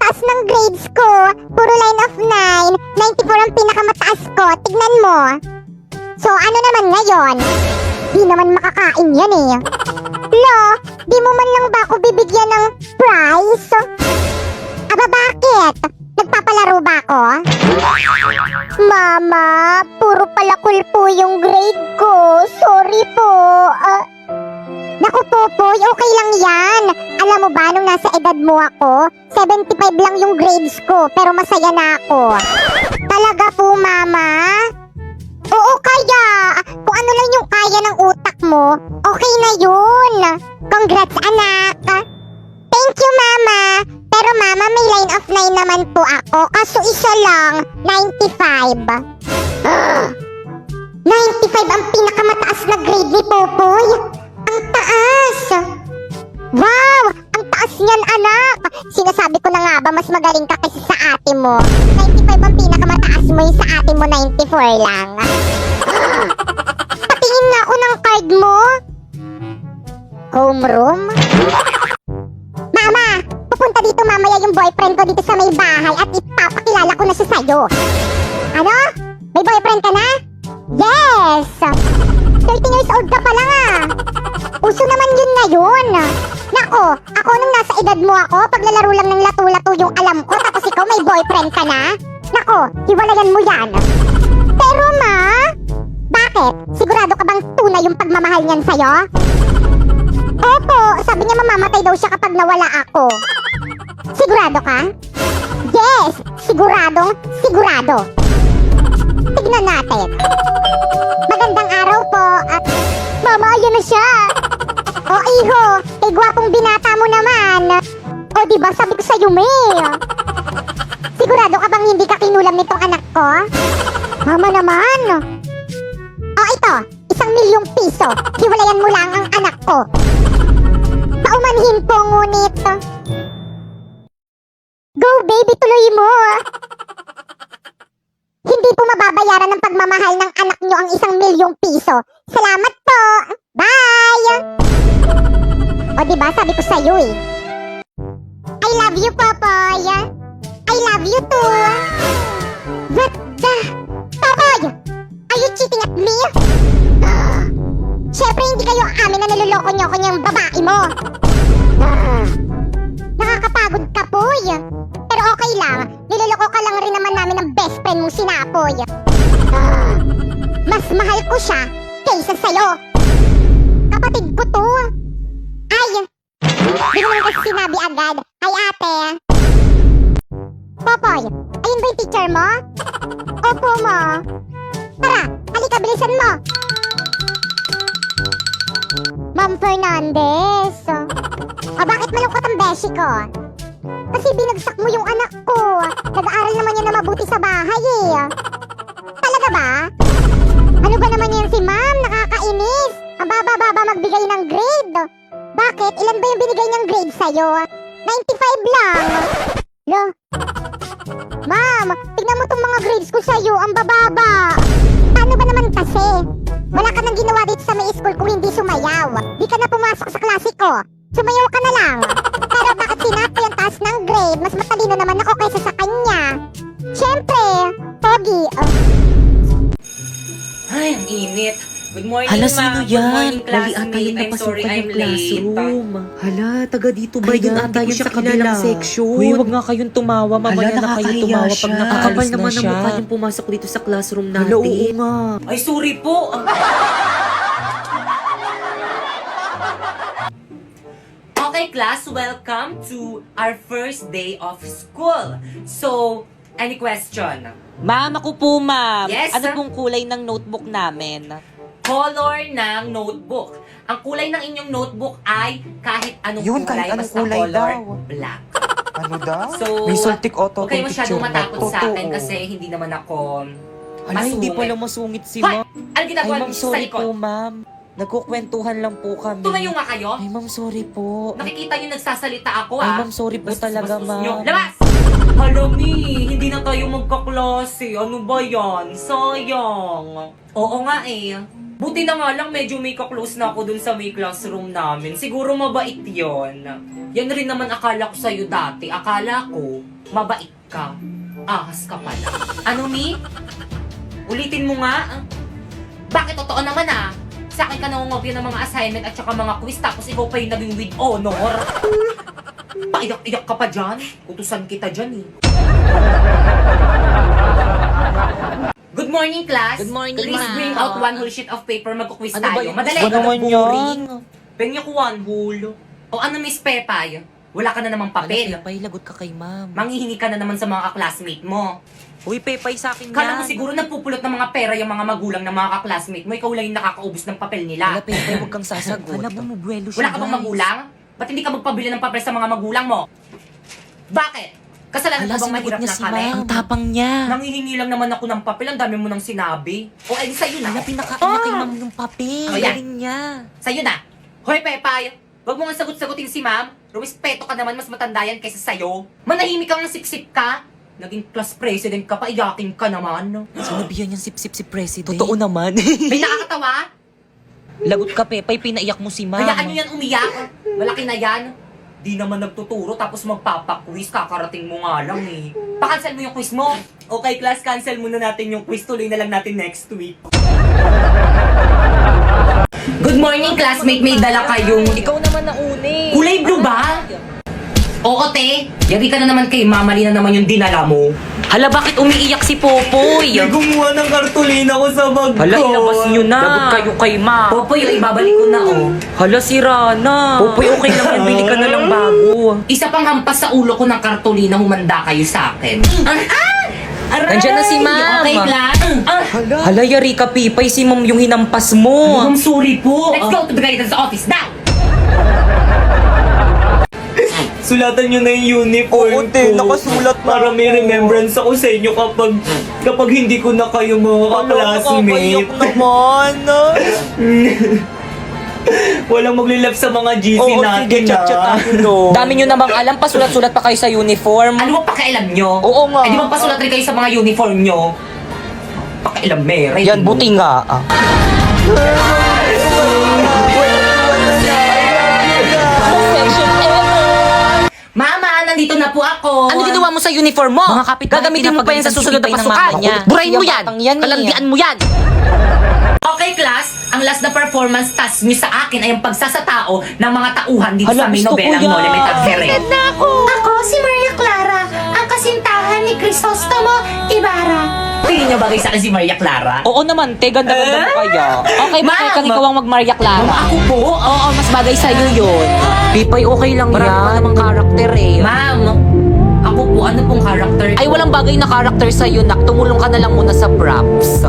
taas ng grades ko. Puro line of 9. 94 ang pinakamataas ko. Tignan mo. So, ano naman ngayon? Di naman makakain yan eh. Lo, di mo man lang ba ako bibigyan ng prize? Aba, bakit? Nagpapalaro ba ako? Mama, puro palakul po yung grade ko. Sorry po. Naku, Popoy, okay lang yan. Alam mo ba, nung nasa edad mo ako, 75 lang yung grades ko, pero masaya na ako. Talaga po, Mama? Oo, kaya. Kung ano lang yung kaya ng utak mo, okay na yun. Congrats, anak. Thank you, Mama. Pero Mama, may line of 9 naman po ako. Kaso isa lang, 95. 95 ang pinakamataas na grade ni Popoy. Ang taas. Wow, ang taas niyan, anak. Sinasabi ko na nga ba, mas magaling ka kasi sa ate mo. 95 ang pinakamataas mo, yung sa ate mo 94 lang. Patingin nga ako ng card mo. Homeroom? Mama, pupunta dito mamaya yung boyfriend ko dito sa may bahay at ipapakilala ko na siya sa'yo. Ano? May boyfriend ka na? Yes! 13 years old ka pa lang ah. Uso naman yun ngayon. Nako, ako nung nasa edad mo ako, paglalaro lang ng lato-lato yung alam ko, tapos ikaw may boyfriend ka na? Nako, hiwalayan mo yan. Pero ma, bakit? Sigurado ka bang tunay yung pagmamahal niyan sa'yo? Opo, sabi niya mamamatay daw siya kapag nawala ako. Sigurado ka? Yes, siguradong sigurado. Tignan natin. Magandang araw po at... Mama, ayun na siya. O iho, kay gwapong binata mo naman. O diba sabi ko sa'yo, May. Sigurado ka bang hindi ka kinulam nitong anak ko? Mama naman. O ito, 1,000,000 piso. Hiwalayan mo lang ang anak ko. Paumanhin po ngunit. Go baby, tuloy mo. Hindi po mababayaran ng pagmamahal ng anak nyo ang 1,000,000 piso. Salamat po. Bye. O diba sabi ko sa'yo eh. I love you, Popoy. I love you too. What the? Popoy! Are you cheating at me? Siyempre hindi kayo amin na niloloko nyo ko niyang babae mo. Nakakapagod ka, Poy. Pero okay lang. Niloloko ka lang rin naman namin ng best friend mong sinapoy. Mas mahal ko siya kaysa sa'yo. Kapatid ko to. Ay, di mo naman kasi sinabi agad. Ay ate. Popoy, ayun ba yung teacher mo? Opo mo. Tara, halika bilisan mo. Ma'am Fernandez. O bakit malungkot ang beshi ko? Kasi binagsak mo yung anak ko. Nag-aaral naman yan na mabuti sa bahay eh. Talaga ba? Ano ba naman yan si ma'am? Nakakainis. Ang baba-baba magbigay ng grade. Bakit? Ilan ba yung binigay niyang grade sa'yo? 95 lang. Lo? Ma'am, tignan mo tong mga grades ko sa'yo. Ang bababa. Paano ba naman kasi? Wala ka nang ginawa dito sa may school kung hindi sumayaw. Di ka na pumasok sa klase ko. Sumayaw ka na lang. Pero bakit sinapo yung taas ng grade? Mas matalino naman ako kaysa sa kanya. Siyempre, pogi. Ay, ang init. Good morning, Hala, ma'am. sino Good yan? morning, Mali ata classmate. yung I'm sorry, napasukan I'm yung classroom. Hala, taga dito ba Ay, yun? yun Ata yun siya sa kabilang kilala. section. Uy, wag nga kayong tumawa. Mamaya Hala, na kayo nakakahiya tumawa siya. pag Kakapal nakaalis na naman ang siya. mukha niyang pumasok dito sa classroom natin. Hala, oo nga. Ay, sorry po. Okay, class, welcome to our first day of school. So, any question? Ma'am, ako po, ma'am. Yes, Ano sir? pong kulay ng notebook namin? Color ng notebook. Ang kulay ng inyong notebook ay kahit anong Yun, kulay, kahit anong basta kulay color daw. black. Ano daw? So, May Sultic Auto huwag kayo picture masyadong na. matakot sa akin Totoo. kasi hindi naman ako Hala, hindi masungit. pala masungit si Hoy! ma'am. Ano Ay, ginagawa ma'am, niyo sa sorry likod? po, ma'am. Nagkukwentuhan lang po kami. Tumayo nga kayo. Ay, ma'am, sorry po. Nakikita niyo nagsasalita ako Ay, ah. ma'am, sorry po Bastos- talaga, bastos niyo. ma'am. Labas! Halami, hindi na tayo magkaklase. Ano ba yan? Sayang. Oo nga eh. Buti na nga lang medyo may ka-close na ako dun sa may classroom namin. Siguro mabait yon. Yan rin naman akala ko sa'yo dati. Akala ko, mabait ka. Ahas ka pala. Ano, Mi? Ulitin mo nga. Bakit totoo naman ah? Sa akin ka nangungopia ng mga assignment at saka mga quiz tapos ikaw pa yung naging with honor. Paiyak-iyak ka pa dyan. Utusan kita dyan eh. Good morning, class. Good morning, Please ma'am. bring out one whole sheet of paper. Magkuquiz Ano ba tayo. yun? Madali. Ano naman yan? Pengyo ko one whole. O ano, Miss Pepay? Wala ka na namang papel. Pepay, lagot ka kay ma'am. Manghihingi ka na naman sa mga classmate mo. Uy, Pepay sa akin Kala mo siguro nagpupulot ng mga pera yung mga magulang ng mga ka-classmate mo. Ikaw lang yung nakakaubos ng papel nila. Wala, Pepay, huwag kang sasagot. Alam mo, mabuelo siya, Wala ka bang magulang? Ba't hindi ka magpabili ng papel sa mga magulang mo? Bakit? Kasalanan Hala, ko bang sinagot mahirap niya na si kami? ma'am. Ang tapang niya. Nanghihingi lang naman ako ng papel. Ang dami mo nang sinabi. O, eh, sa'yo na. Hala, pinakain niya kay ma'am yung papel. Oh, yan. Galing niya. Sa'yo na. Hoy, Pepay. Huwag mo nga sagot-sagutin si ma'am. Rumispeto ka naman, mas matanda yan kaysa sa'yo. Manahimik kang siksik ka. Naging class president ka pa, iyaking ka naman. Sinabihan niyang sip-sip si President. Totoo naman. May nakakatawa? Lagot ka, Pepay. Pinaiyak mo si ma'am. Hayaan nyo yan umiyak. Malaki na yan. Di naman nagtuturo tapos magpapaquiz. Kakarating mo nga lang eh. Pa-cancel mo yung quiz mo. Okay, class, cancel muna natin yung quiz. Tuloy na lang natin next week. Good morning, classmate. May dala kayong... Ikaw naman na uni. Kulay blue ba? Oo, te. Yari ka na naman kay Mama, na naman yung dinala mo. Hala, bakit umiiyak si Popoy? gumawa ng kartulina ko sa bag Hala, ilabas niyo na. Lagot kayo kay ma. Popoy, yung ibabalik ko na, oh. Hala, si Rana. Popoy, okay lang yan. Bili ka na lang bago. Isa pang hampas sa ulo ko ng kartulina, humanda kayo sa akin. Nandiyan na si ma'am. Okay, class. Hala, yari ka, Pipay. Si ma'am yung hinampas mo. I'm sorry po. Let's go to the guidance office now. Sulatan nyo na yung uniform Oo, te, nakasulat na para may ako. remembrance ako sa inyo kapag hindi ko na kayo mga ka-classmate. naman. Walang maglilap sa mga GC Oo, sige, natin, chat-chat ah. tayo doon. Dami nyo namang alam, pasulat-sulat pa kayo sa uniform. Ano ba pakialam nyo? Oo nga. Eh, di ba pasulat rin kayo sa mga uniform nyo? Pakialam, Mary. Yan, buti nga. Mama, nandito na po ako. Ano ginawa mo sa uniform mo? Mga kapitbahay, Gagamitin mo pa yan sa susunod na pinapagalitan si pasukan. Pipay ng mama niya. Burahin mo yan. Batang yan eh. Kalandian mo yan. Okay, class. Ang last na performance task nyo sa akin ay ang pagsasatao ng mga tauhan dito Hala, sa may gusto ko nobelang yan. Noli Me Tangere. Ako si Maria Clara, ang kasintahan ni Crisostomo Ibarra. Tingin nyo bagay sa akin si Maria Clara? Oo naman, te. Ganda-ganda mo kaya. Okay, Ma'am. bakit kang ikaw ang mag-Maria Clara? Ako po? Oo, mas bagay sa'yo yun. Pipay, okay lang yan. Marami namang karakter eh. Ma'am, ako po, ano pong character ko? Ay, walang bagay na karakter sa'yo, nak. Tumulong ka na lang muna sa props.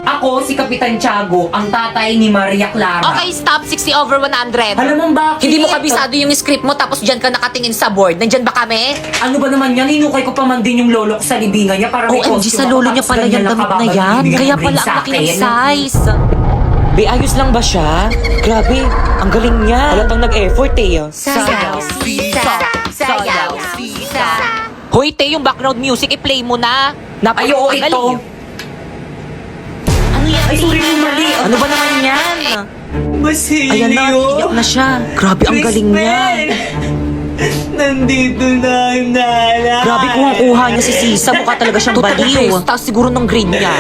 Ako, si Kapitan Tiago, ang tatay ni Maria Clara. Okay, stop. 60 over 100. Alam mo bakit? Hindi mo kabisado yung script mo tapos dyan ka nakatingin sa board. Nandyan ba kami? Ano ba naman yan? Hinukay ko pa man din yung lolo ko sa libingan niya para may OMG, costume sa ako, lolo niya tapos pala ganyan yung lang damit na kababalik, yan. bibigyan Kaya ng pala grade ang sa laki ng akin. size. Be, ayos lang ba siya? Grabe, ang galing niya. Halatang nag-effort eh. Sayaw, sisa, sayaw, sisa. Hoy, te, yung background music, i-play mo na. Ay, oo, ito. Ano yan? Ay, sorry po, mali. Ano ba naman yan? Basilio. Ayan na, iyak na siya. Grabe, ang galing niya. Nandito na ang nala. Grabe, kuha niya si Sisa. Mukha talaga siyang baliw. Taas siguro ng grade niya.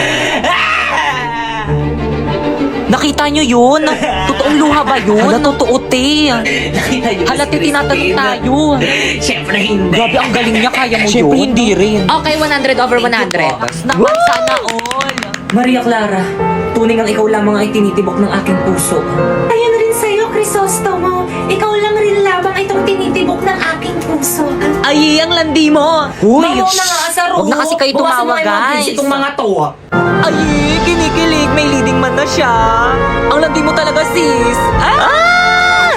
Nakita niyo yun? Totoong luha ba yun? Hala, totoo, te. Hala, te, tinatanong tayo. Siyempre hindi. Grabe, ang galing niya. Kaya mo Siyempre, yun? hindi rin. Okay, 100 over 100. Naman, sana all. Maria Clara, tunay ang ikaw lamang ay tinitibok ng aking puso. Ayun rin sa'yo, Crisostomo. Ikaw lang rin lamang itong tinitibok ng aking puso. Ay, ang landi mo. Uy, Mamaw na nga sa Huwag na kasi kayo Bukasan mo tumawa, kayo mga guys. kids, itong mga to. Ay, kinikilig. May leading man na siya. Ang landi mo talaga, sis. Ah!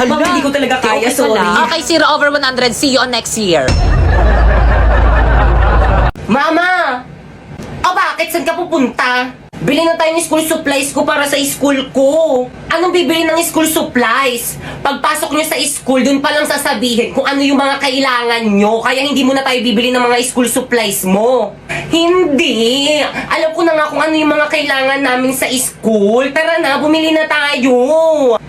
Ma'am, hindi ko talaga kaya, Okay, sorry. pala. Okay, 0 over 100. See you on next year. Mama! O bakit? Saan ka pupunta? Bili na tayo ng school supplies ko para sa school ko. Anong bibili ng school supplies? Pagpasok nyo sa school, dun pa lang sasabihin kung ano yung mga kailangan nyo. Kaya hindi mo na tayo bibili ng mga school supplies mo. Hindi! Alam ko na nga kung ano yung mga kailangan namin sa school. Tara na, bumili na tayo!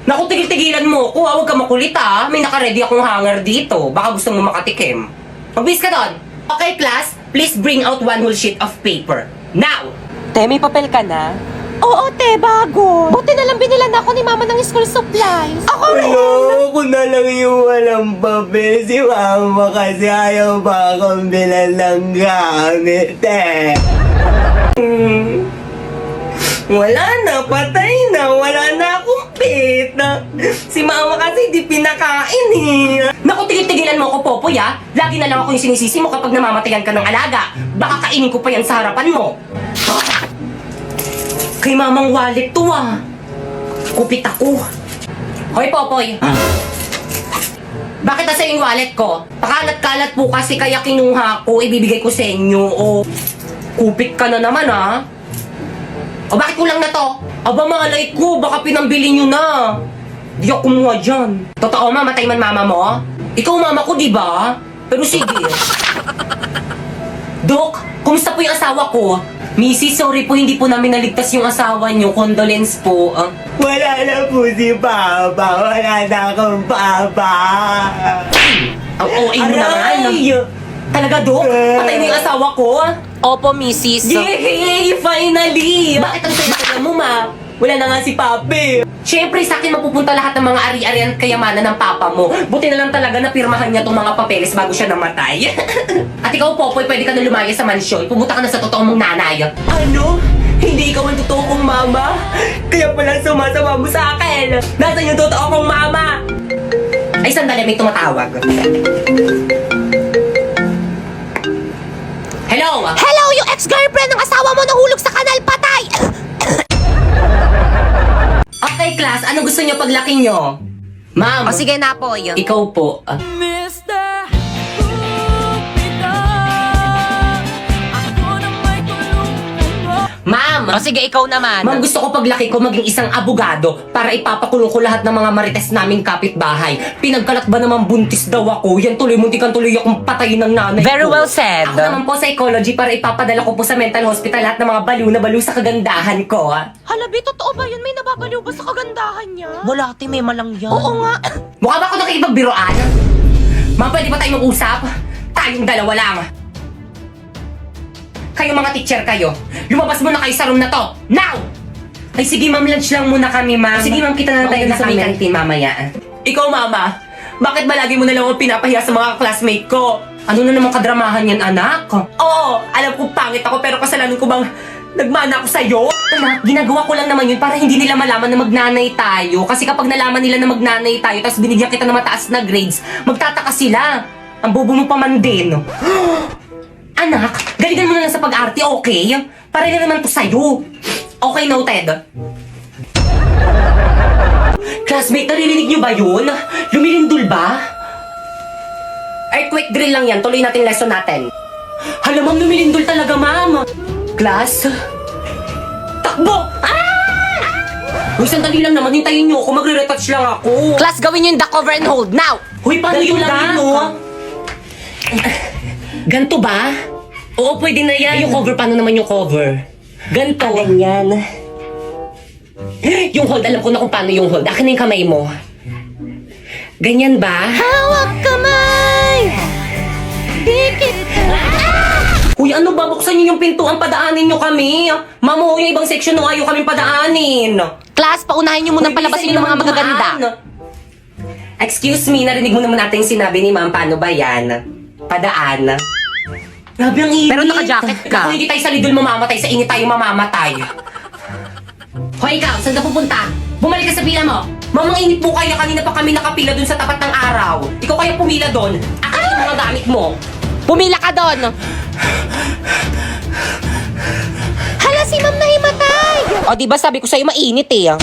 Naku, tigil-tigilan mo ko, huwag ka makulit May naka-ready akong hanger dito. Baka gusto mo makatikim. Magbis ka doon! Okay, class, please bring out one whole sheet of paper. Now! Te, may papel ka na? Oo, te, bago. Buti na lang binilan ako ni mama ng school supplies. Ako rin. Ako na lang yung walang papel. Si mama kasi ayaw pa akong bilan ng gamit eh. Wala na, patay na, wala na akong pita. Si mama kasi di pinakain Naku, tigil-tigilan mo ako, Popoy Lagi na lang ako yung sinisisi mo kapag namamatayan ka ng alaga. Baka kainin ko pa yan sa harapan mo. Kay mamang wallet to Kupit ako. Hoy, Popoy. Bakit nasa yung wallet ko? Pakalat-kalat po kasi kaya kinuha ko, ibibigay ko sa inyo. O, kupit ka na naman O bakit kulang na to? Aba malay ko, baka pinambili nyo na. Di ako kumuha dyan. Totoo mamatay man mama mo? Ikaw mama ko, di ba? Pero sige. Dok, kumusta po yung asawa ko? Missy, sorry po, hindi po namin naligtas yung asawa nyo. Condolence po. Wala na po si Papa. Wala na akong Papa. Ang OA mo naman. Talaga, Dok? Patay mo yung asawa ko? Opo, Mrs. Yay! Finally! Bakit ang saya mo, ma? Wala na nga si Papi. Siyempre, sa akin mapupunta lahat ng mga ari-arian at kayamanan ng papa mo. Buti na lang talaga na pirmahan niya itong mga papeles bago siya namatay. At ikaw, Popoy, pwede ka na lumaya sa mansyon. Pumunta ka na sa totoong mong nanay. Ano? Hindi ikaw ang totoo kong mama? Kaya pala sumasama mo sa akin. Nasaan yung totoo kong mama? Ay, sandali, may tumatawag. Hello? Hello, yung ex-girlfriend ng asawa mo nahulog sa kanal, patay! Okay, class. Ano gusto niyo paglaki niyo? Ma'am. O sige na, Poy. Ikaw po. Ma'am. O sige, ikaw naman. Ma'am, gusto ko paglaki ko maging isang abogado para ipapakulong ko lahat ng mga marites naming kapitbahay. Pinagkalat ba naman buntis daw ako? Yan tuloy, muntikan tuloy akong patayin ng nanay Very ko. well said. Ako naman po psychology para ipapadala ko po sa mental hospital lahat ng mga baliw na baliw sa kagandahan ko. Halabi, totoo ba yun? May nababaliw ba sa kagandahan niya? Wala, ate, may malang yan. Oo nga. Mukha ba ako nakikipagbiroan? Ma'am, pwede ba tayo mag-usap? Tayong dalawa lang. Kayo mga teacher kayo, lumabas muna kayo sa room na to. Now! Ay sige ma'am, lunch lang muna kami ma'am. Sige ma'am, kita na tayo sa may canteen mamaya. Ikaw mama, bakit ba lagi mo na lang ako pinapahiya sa mga classmate ko? Ano na naman kadramahan yan anak? Oo, alam ko pangit ako pero kasalanan ko bang nagmana ako sa'yo? Anak, ginagawa ko lang naman yun para hindi nila malaman na magnanay tayo. Kasi kapag nalaman nila na magnanay tayo tapos binigyan kita ng mataas na grades, magtataka sila. Ang bobo mo pa man din. Anak, galingan mo na lang sa pag-arte, okay? Para na naman to sa'yo. Okay, noted. Classmate, naririnig niyo ba yun? Lumilindol ba? Earthquake drill lang yan. Tuloy natin lesson natin. Hala, ma'am, lumilindol talaga, ma'am. Class? Takbo! Uy, sandali lang naman. Hintayin niyo ako. Magre-retouch lang ako. Class, gawin nyo yung duck over and hold. Now! Hoy, paano yung lang yun? Ganto ba? Oo, pwede na yan. Yung cover, paano naman yung cover? Ganto. Ganyan. Yung hold, alam ko na kung paano yung hold. Akin na yung kamay mo. Ganyan ba? Hawak kamay! Dikit! Uy, ano ba? Buksan niyo yung pintuan, padaanin niyo kami. Mamo, yung ibang section no, ayaw kaming padaanin. Class, paunahin nyo munang palabasin yung mga magaganda. Excuse me, narinig mo naman natin yung sinabi ni ma'am. Paano ba yan? Padaan. Grabe ang init. Pero naka-jacket ka. Kung hindi tayo sa lidol mamamatay, sa init tayo mamamatay. Hoy ikaw, saan ka pupunta? Bumalik ka sa pila mo. Mamang init po kayo, kanina pa kami nakapila dun sa tapat ng araw. Ikaw kaya pumila dun. Akin yung mga gamit mo. Pumila ka doon! Hala, si ma'am na himatay! O, di ba sabi ko sa'yo mainit eh.